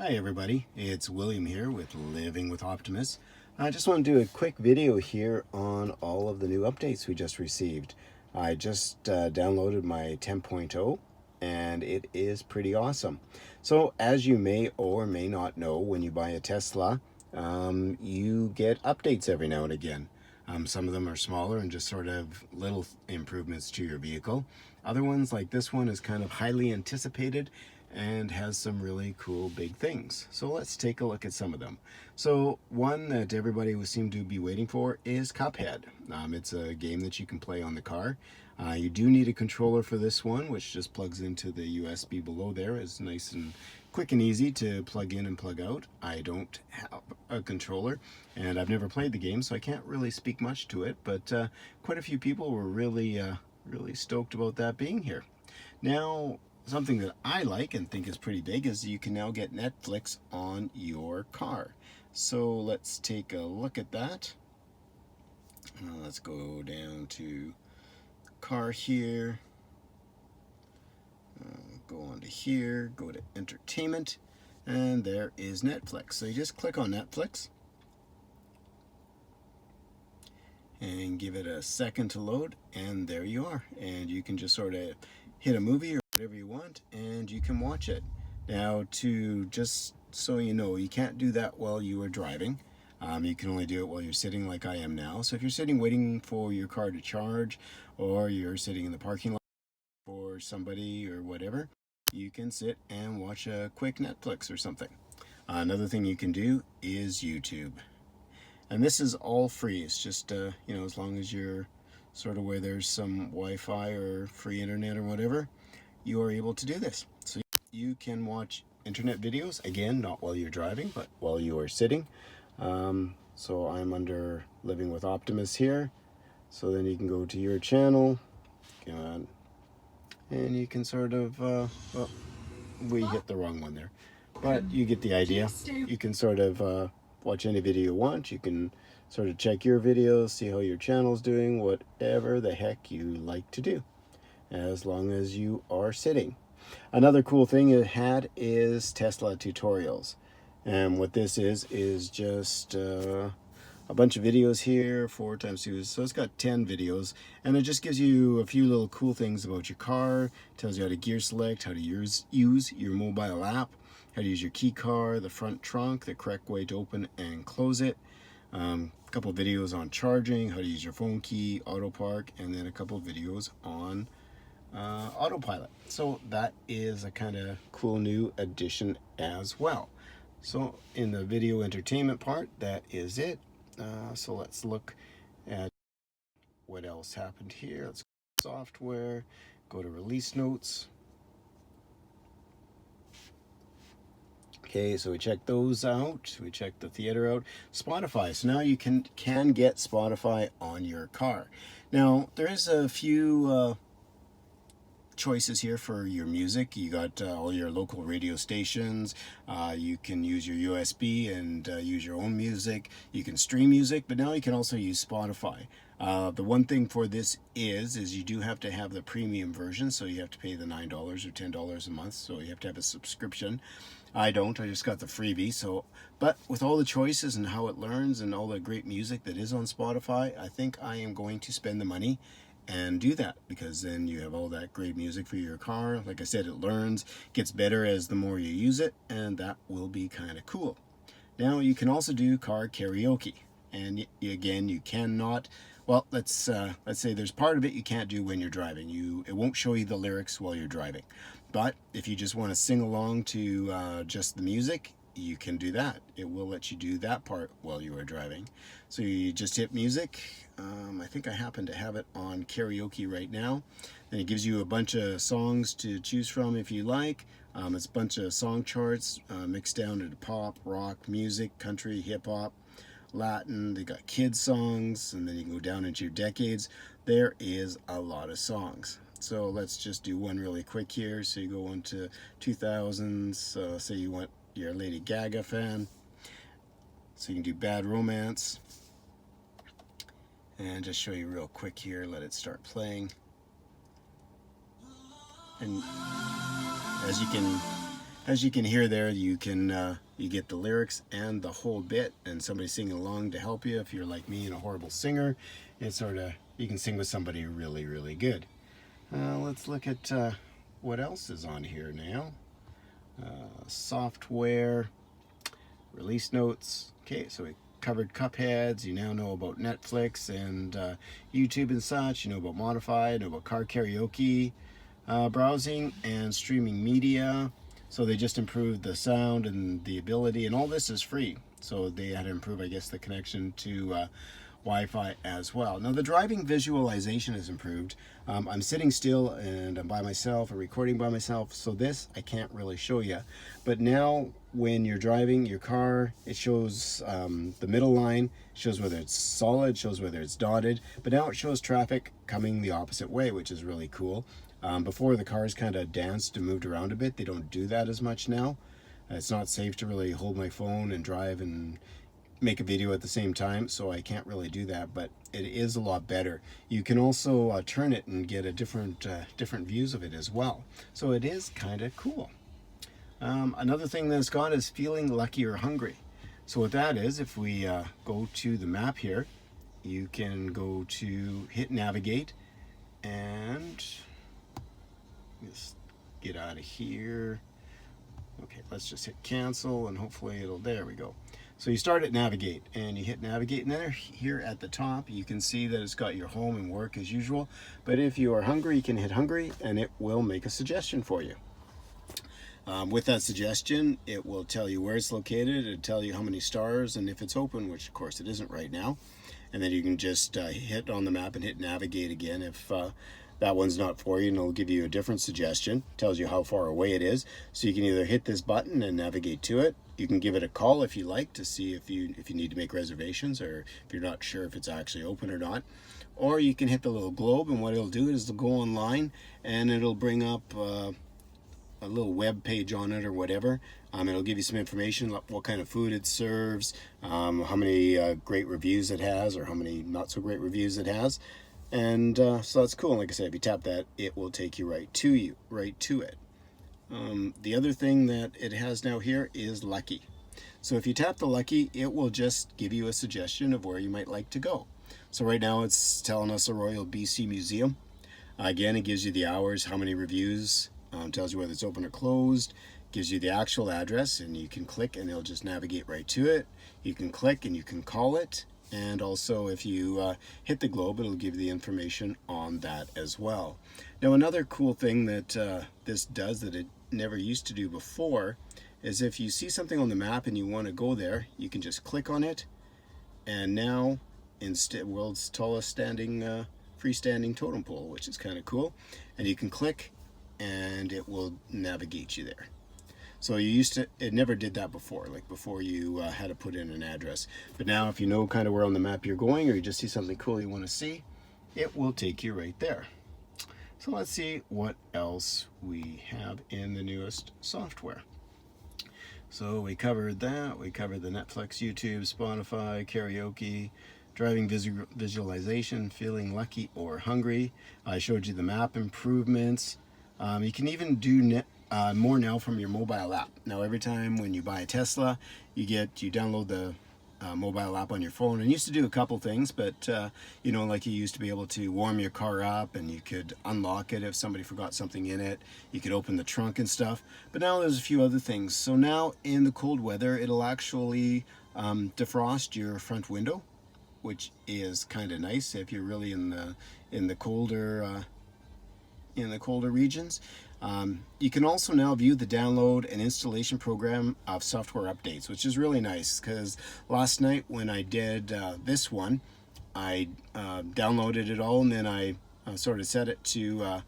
Hi everybody, it's William here with Living with Optimus. I just want to do a quick video here on all of the new updates we just received. I just downloaded my 10.0 and it is pretty awesome. So as you may or may not know, when you buy a Tesla, you get updates every now and again. Some of them are smaller and just sort of little improvements to your vehicle. Other ones, like this one, is kind of highly anticipated and has some really cool big things. So let's take a look at some of them. So one that everybody would seem to be waiting for is Cuphead. It's a game that you can play on the car. You do need a controller for this one, which just plugs into the USB below there. It's nice and quick and easy to plug in and plug out. I don't have a controller and I've never played the game, so I can't really speak much to it, but quite a few people were really stoked about that being here. Now, something that I like and think is pretty big is you can now get Netflix on your car. So let's take a look at that. Let's go down to car here, go on to here, go to entertainment, and there is Netflix. So you just click on Netflix and give it a second to load, and there you are. And you can just sort of hit a movie or whatever you want and you can watch it. Now, to just so you know, you can't do that while you are driving. You can only do it while you're sitting like I am now. So if you're sitting waiting for your car to charge, or you're sitting in the parking lot for somebody or whatever, you can sit and watch a quick Netflix or something. Another thing you can do is YouTube. And this is all free. It's just, as long as you're sort of where there's some Wi-Fi or free internet or whatever, you are able to do this. So you can watch internet videos, again, not while you're driving, but while you are sitting. So I'm under Living with Optimus here. So then you can go to your channel, and you can sort of, well, we hit the wrong one there, but you get the idea. You can sort of watch any video you want. You can sort of check your videos, see how your channel's doing, whatever the heck you like to do, as long as you are sitting. Another cool thing it had is Tesla tutorials. And what this is just a bunch of videos here, 4 times 2, so it's got 10 videos, and it just gives you a few little cool things about your car. Tells you how to gear select, how to use your mobile app, how to use your key card, the front trunk, the correct way to open and close it. A couple of videos on charging, how to use your phone key, auto park, and then a couple of videos on autopilot. So that is a kind of cool new addition as well. So in the video entertainment part, that is it. So let's look at what else happened here. Let's go to software, go to release notes. Okay, so we checked those out. We checked the theater out. Spotify. So now you can get Spotify on your car. Now, there is a few choices here for your music. You got all your local radio stations. You can use your USB and use your own music. You can stream music, but now you can also use Spotify. The one thing for this is you do have to have the premium version, so you have to pay the $9 or $10 a month, so you have to have a subscription. I don't, I just got the freebie. So, but with all the choices and how it learns and all the great music that is on Spotify, I think I am going to spend the money and do that, because then you have all that great music for your car. Like I said, it learns, gets better as the more you use it, and that will be kind of cool. Now you can also do car karaoke, and again, you cannot, well, let's say there's part of it you can't do when you're driving. It won't show you the lyrics while you're driving, but if you just want to sing along to just the music, you can do that. It will let you do that part while you are driving. So you just hit music. I think I happen to have it on karaoke right now. Then it gives you a bunch of songs to choose from if you like. It's a bunch of song charts mixed down into pop, rock, music, country, hip hop, Latin. They got kids songs, and then you can go down into your decades. There is a lot of songs. So let's just do one really quick here. So you go into 2000s. Say you're a Lady Gaga fan. So you can do Bad Romance. And just show you real quick here. Let it start playing. And as you can As you can hear there, you can you get the lyrics and the whole bit, and somebody singing along to help you. If you're like me and a horrible singer, it's sort of, you can sing with somebody really, really good. Let's look at what else is on here now. Software, release notes. Okay, so we covered Cupheads. You now know about Netflix and YouTube and such. You know about Modify, you know about car karaoke, browsing and streaming media. So they just improved the sound and the ability, and all this is free. So they had to improve, I guess, the connection to Wi-Fi as well. Now the driving visualization is improved. I'm sitting still and I'm by myself, or recording by myself, so this I can't really show you. But now when you're driving your car, it shows the middle line, shows whether it's solid, shows whether it's dotted, but now it shows traffic coming the opposite way, which is really cool. Before, the cars kind of danced and moved around a bit. They don't do that as much now. It's not safe to really hold my phone and drive and make a video at the same time, so I can't really do that, but it is a lot better. You can also turn it and get a different views of it as well. So it is kind of cool. Another thing that it's got is feeling lucky or hungry. So what that is, if we go to the map here, you can go to hit navigate, and let's get out of here. Okay, let's just hit cancel, and hopefully it'll, there we go. So you start at navigate, and you hit navigate, and then here at the top you can see that it's got your home and work as usual. But if you are hungry, you can hit hungry, and it will make a suggestion for you. With that suggestion, it will tell you where it's located, it'll tell you how many stars, and if it's open, which of course it isn't right now. And then you can just hit on the map and hit navigate again if that one's not for you, and it'll give you a different suggestion. Tells you how far away it is. So you can either hit this button and navigate to it. You can give it a call if you like, to see if you need to make reservations, or if you're not sure if it's actually open or not. Or you can hit the little globe, and what it'll do is it'll go online and it'll bring up a little web page on it or whatever. It'll give you some information, what kind of food it serves, how many great reviews it has, or how many not so great reviews it has. And so that's cool. And like I said, if you tap that, it will take you right to it. The other thing that it has now here is Lucky. So if you tap the Lucky, it will just give you a suggestion of where you might like to go. So right now it's telling us the Royal BC Museum. Again, it gives you the hours, how many reviews, tells you whether it's open or closed, gives you the actual address, and you can click and it'll just navigate right to it. You can click and you can call it. And also if you hit the globe, it'll give you the information on that as well. Now another cool thing that this does that it never used to do before is if you see something on the map and you want to go there, you can just click on it, and now instead world's tallest freestanding totem pole, which is kind of cool, and you can click and it will navigate you there. So it never did that before, like before you had to put in an address. But now if you know kind of where on the map you're going, or you just see something cool you want to see, it will take you right there. So let's see what else we have in the newest software. So we covered that, we covered the Netflix, YouTube, Spotify, karaoke, driving visualization, feeling lucky or hungry. I showed you the map improvements. You can even do more now from your mobile app. Now every time when you buy a Tesla, you download the mobile app on your phone, and used to do a couple things, but you know, like you used to be able to warm your car up, and you could unlock it if somebody forgot something in it. You could open the trunk and stuff. But now there's a few other things. So now in the cold weather, it'll actually defrost your front window, which is kind of nice if you're really in the colder regions. You can also now view the download and installation program of software updates, which is really nice, because last night when I did this one, I downloaded it all, and then I sort of set it to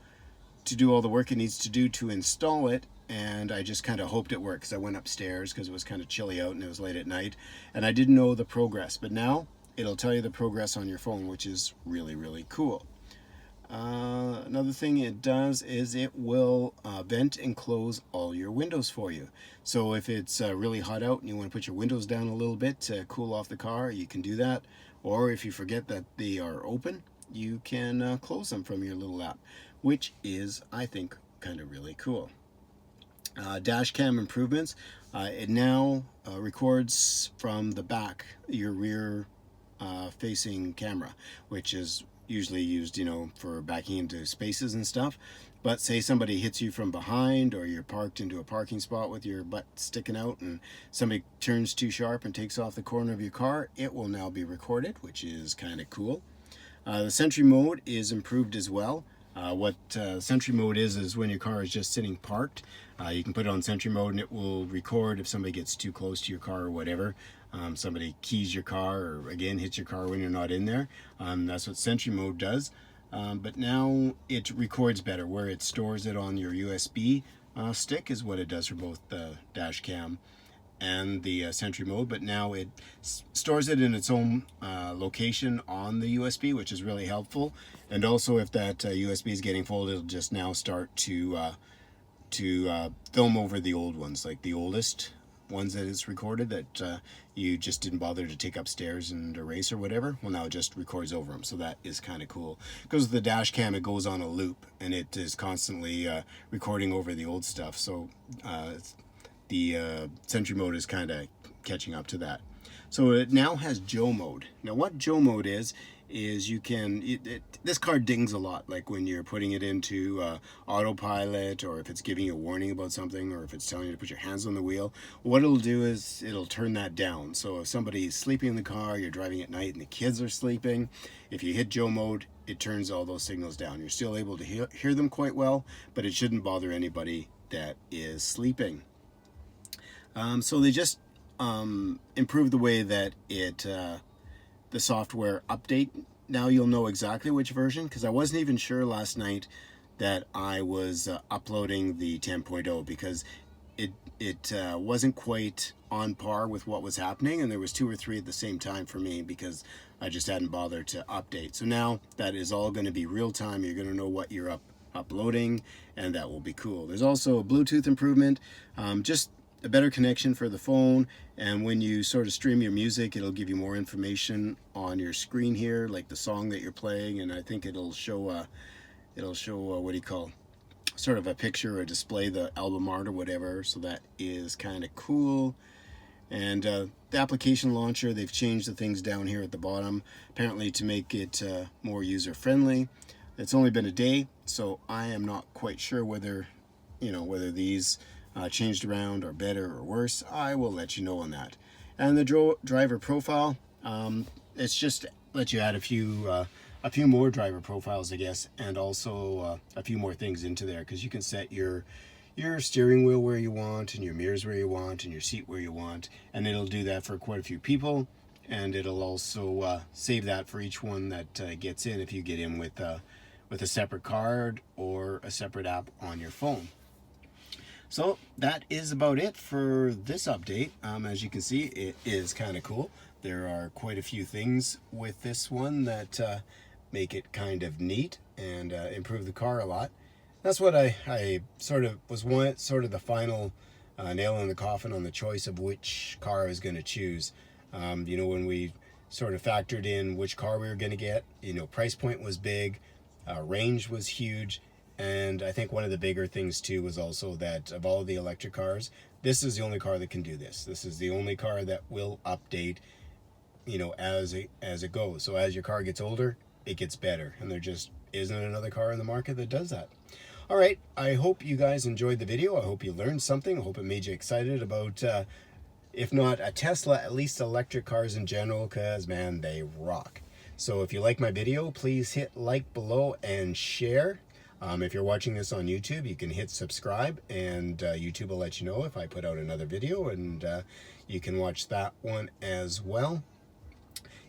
do all the work it needs to do to install it, and I just kind of hoped it worked, because I went upstairs because it was kind of chilly out and it was late at night, and I didn't know the progress. But now it'll tell you the progress on your phone, which is really, really cool. Another thing it does is it will vent and close all your windows for you. So if it's really hot out and you want to put your windows down a little bit to cool off the car, you can do that. Or if you forget that they are open, you can close them from your little app, which is, I think, kind of really cool. dash cam improvements. It now records from the back, your rear facing camera, which is usually used, for backing into spaces and stuff. But say somebody hits you from behind, or you're parked into a parking spot with your butt sticking out and somebody turns too sharp and takes off the corner of your car, it will now be recorded, which is kind of cool. The Sentry mode is improved as well. What Sentry mode is when your car is just sitting parked. You can put it on Sentry mode and it will record if somebody gets too close to your car or whatever. Somebody keys your car or again hits your car when you're not in there. That's what Sentry mode does. But now it records better, where it stores it on your USB stick is what it does for both the dash cam and the Sentry mode, but now it stores it in its own location on the USB, which is really helpful. And also, if that USB is getting full, it'll just now start to film over the old ones, like the oldest ones that it's recorded that you just didn't bother to take upstairs and erase or whatever. Well, now it just records over them, so that is kind of cool. Because with the dash cam, it goes on a loop and it is constantly recording over the old stuff. So the Sentry mode is kind of catching up to that. So it now has Joe mode. Now what Joe mode is you can, this car dings a lot, like when you're putting it into autopilot, or if it's giving you a warning about something, or if it's telling you to put your hands on the wheel. What it'll do is it'll turn that down. So if somebody's sleeping in the car, you're driving at night and the kids are sleeping, if you hit Joe mode, it turns all those signals down. You're still able to hear them quite well, but it shouldn't bother anybody that is sleeping. So they just improved the way that the software update. Now you'll know exactly which version, because I wasn't even sure last night that I was uploading the 10.0 because it wasn't quite on par with what was happening, and there was 2 or 3 at the same time for me because I just hadn't bothered to update. So now that is all going to be real time. You're going to know what you're uploading, and that will be cool. There's also a Bluetooth improvement, just a better connection for the phone, and when you sort of stream your music, it'll give you more information on your screen here, like the song that you're playing, and I think it'll show what do you call, sort of a picture or display the album art or whatever. So that is kind of cool. And the application launcher, they've changed the things down here at the bottom, apparently to make it more user friendly. It's only been a day, so I am not quite sure whether these changed around or better or worse. I will let you know on that. And the driver profile, it's just let you add a few more driver profiles, I guess, and also a few more things into there, because you can set your steering wheel where you want, and your mirrors where you want, and your seat where you want, and it'll do that for quite a few people. And it'll also save that for each one that gets in, if you get in with a separate card or a separate app on your phone. So that is about it for this update. As you can see, it is kind of cool. There are quite a few things with this one that make it kind of neat and improve the car a lot. That's what I sort of was sort of the final nail in the coffin on the choice of which car I was going to choose. When we sort of factored in which car we were going to get, price point was big, range was huge. And I think one of the bigger things too was also that of all the electric cars, this is the only car that can do this. This is the only car that will update, as it goes. So as your car gets older, it gets better. And there just isn't another car in the market that does that. All right, I hope you guys enjoyed the video. I hope you learned something. I hope it made you excited about, if not a Tesla, at least electric cars in general, because, man, they rock. So if you like my video, please hit like below and share. If you're watching this on YouTube, you can hit subscribe, and YouTube will let you know if I put out another video, and you can watch that one as well.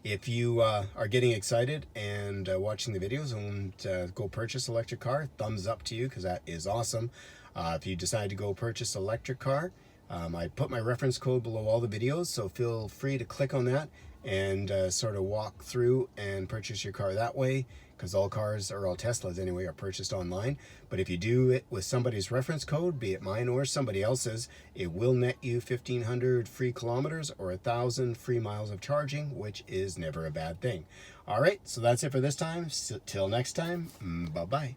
If you are getting excited and watching the videos and go purchase an electric car, thumbs up to you, because that is awesome. If you decide to go purchase an electric car, I put my reference code below all the videos, so feel free to click on that and sort of walk through and purchase your car that way, because all cars, or all Teslas anyway, are purchased online. But if you do it with somebody's reference code, be it mine or somebody else's, it will net you 1,500 free kilometers or 1,000 free miles of charging, which is never a bad thing. All right, so that's it for this time. Till next time, bye-bye.